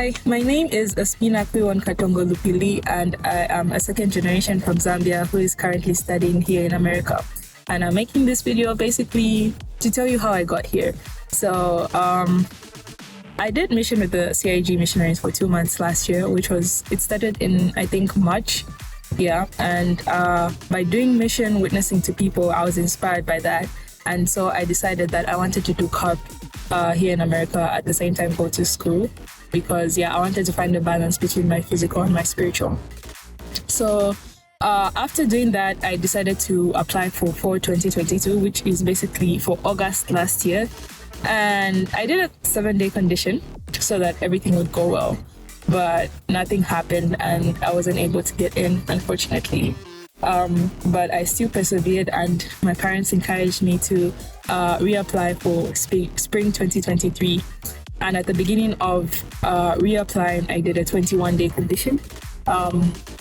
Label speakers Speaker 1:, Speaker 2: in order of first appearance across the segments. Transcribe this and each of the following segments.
Speaker 1: Hi, my name is Aspina Kwiwon Katongo Lupili, and I am a second generation from Zambia who is currently studying here in America. And I'm making this video basically to tell you how I got here. So, I did mission with the CIG missionaries for 2 months last year, it started in, I think, March. Yeah, and by doing mission, witnessing to people, I was inspired by that. And so I decided that I wanted to do CARP here in America at the same time go to school because, I wanted to find a balance between my physical and my spiritual. So after doing that, I decided to apply for 2022, which is basically for August last year. And I did a 7-day condition so that everything would go well. But nothing happened and I wasn't able to get in, unfortunately. But I still persevered and my parents encouraged me to reapply for spring 2023. And at the beginning of reapplying, I did a 21-day condition.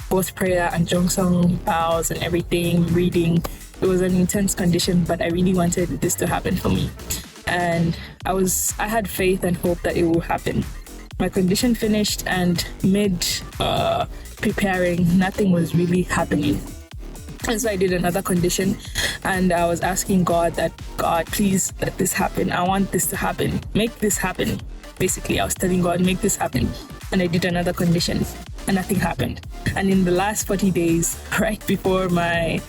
Speaker 1: Both prayer and Jongsong vows and everything, reading. It was an intense condition, but I really wanted this to happen for me. And I had faith and hope that it will happen. My condition finished and mid preparing, nothing was really happening. And so I did another condition and I was asking God, please let this happen. I want this to happen. Make this happen. Basically, I was telling God, make this happen. And I did another condition and nothing happened. And in the last 40 days, right before my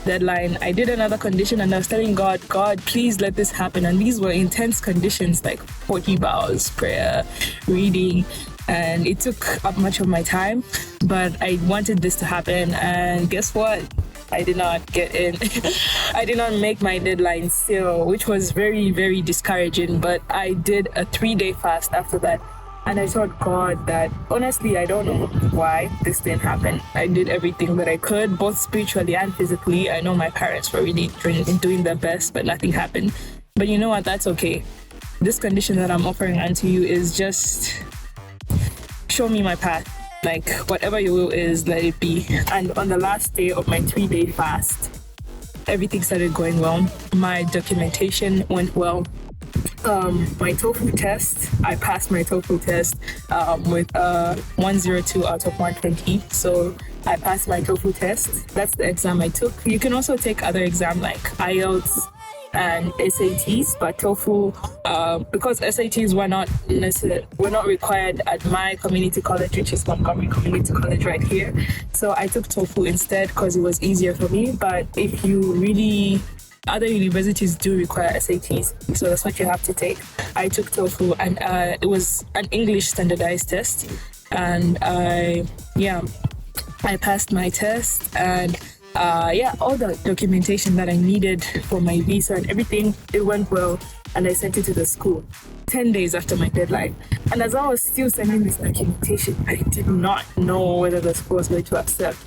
Speaker 1: deadline, I did another condition and I was telling God, please let this happen. And these were intense conditions like 40 vows, prayer, reading, and it took up much of my time, but I wanted this to happen. And guess what? I did not get in. I did not make my deadline still, which was very, very discouraging, but I did a 3-day fast after that. And I told God that, honestly, I don't know why this didn't happen. I did everything that I could, both spiritually and physically. I know my parents were really doing their best, but nothing happened. But you know what? That's okay. This condition that I'm offering unto you is just show me my path. Like, whatever your will is, let it be. And on the last day of my 3-day fast, everything started going well. My documentation went well. My TOEFL test, I passed my TOEFL test with 102 out of 120. So I passed my TOEFL test. That's the exam I took. You can also take other exams like IELTS and SATs, but TOEFL, because SATs were not required at my community college, which is Montgomery Community College right here. So I took TOEFL instead because it was easier for me. But if you really other universities do require SATs, so that's what you have to take. I took TOEFL and it was an English standardized test, and I passed my test, and all the documentation that I needed for my visa and everything, it went well, and I sent it to the school 10 days after my deadline. And as I was still sending this documentation, I did not know whether the school was going to accept.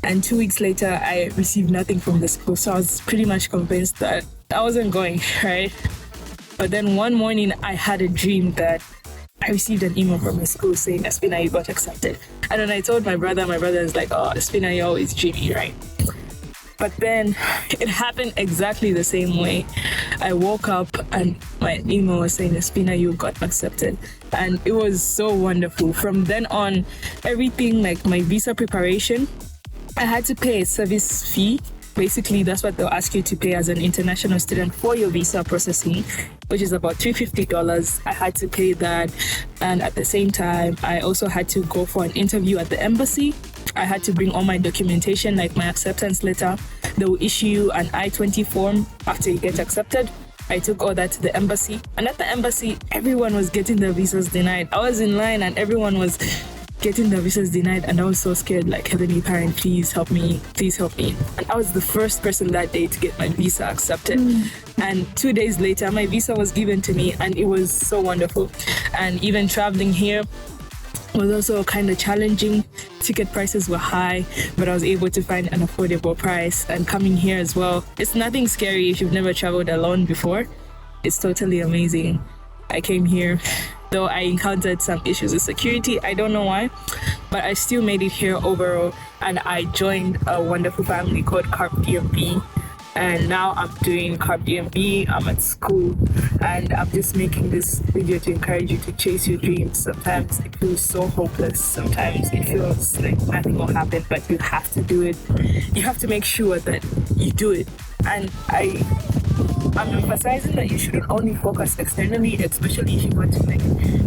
Speaker 1: And 2 weeks later, I received nothing from the school. So I was pretty much convinced that I wasn't going, right? But then one morning, I had a dream that I received an email from my school saying, Aspina, you got accepted. And then I told my brother is like, oh, Aspina, you're always dreamy, right? But then it happened exactly the same way. I woke up and my email was saying, Aspina, you got accepted. And it was so wonderful. From then on, everything like my visa preparation, I had to pay a service fee. Basically, that's what they'll ask you to pay as an international student for your visa processing, which is about $350. I had to pay that. And at the same time, I also had to go for an interview at the embassy. I had to bring all my documentation, like my acceptance letter. They will issue you an I-20 form after you get accepted. I took all that to the embassy. And at the embassy, everyone was getting their visas denied. I was in line and everyone was getting the visas denied, and I was so scared, like, Heavenly Parent, please help me. And I was the first person that day to get my visa accepted. And 2 days later, my visa was given to me, and it was so wonderful. And even traveling here was also kind of challenging. Ticket prices were high, but I was able to find an affordable price. And coming here as well, it's nothing scary if you've never traveled alone before. It's totally amazing. I came here, though I encountered some issues with security. I don't know why, but I still made it here overall. And I joined a wonderful family called CARP PMP. and now I'm doing Carb DMB. I'm at school, and I'm just making this video to encourage you to chase your dreams. Sometimes it feels so hopeless. Sometimes it feels like nothing will happen, but you have to do it. You have to make sure that you do it. And I'm emphasizing that you shouldn't only focus externally, especially if you want to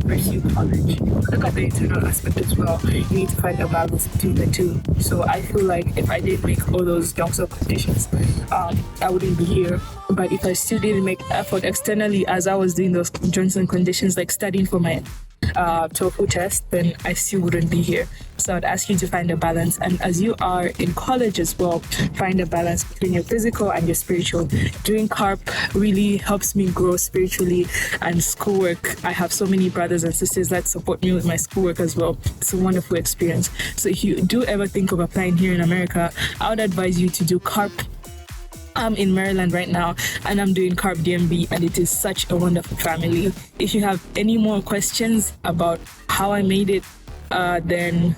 Speaker 1: pursue college. Look at the internal aspect as well. You need to find a balance between the two. So I feel like if I didn't make all those Johnson conditions, I wouldn't be here. But if I still didn't make effort externally as I was doing those Johnson conditions, like studying for my TOEFL test, then I still wouldn't be here. So I'd ask you to find a balance. And as you are in college as well, find a balance between your physical and your spiritual. Doing carb really helps me grow spiritually, and schoolwork. I have so many brothers and sisters that support me with my schoolwork as well. It's a wonderful experience. So if you do ever think of applying here in America, I would advise you to do carb. I'm in Maryland right now, and I'm doing Carb DMB, and it is such a wonderful family. If you have any more questions about how I made it, any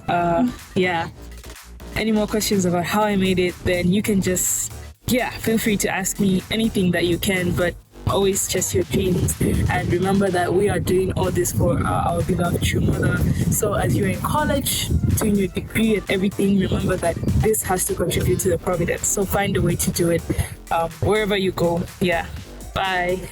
Speaker 1: more questions about how I made it, then you can just, feel free to ask me anything that you can, but always chase your dreams. And remember that we are doing all this for our beloved true mother. So as you're in college, doing your degree and everything, remember that this has to contribute to the providence. So find a way to do it wherever you go. Bye.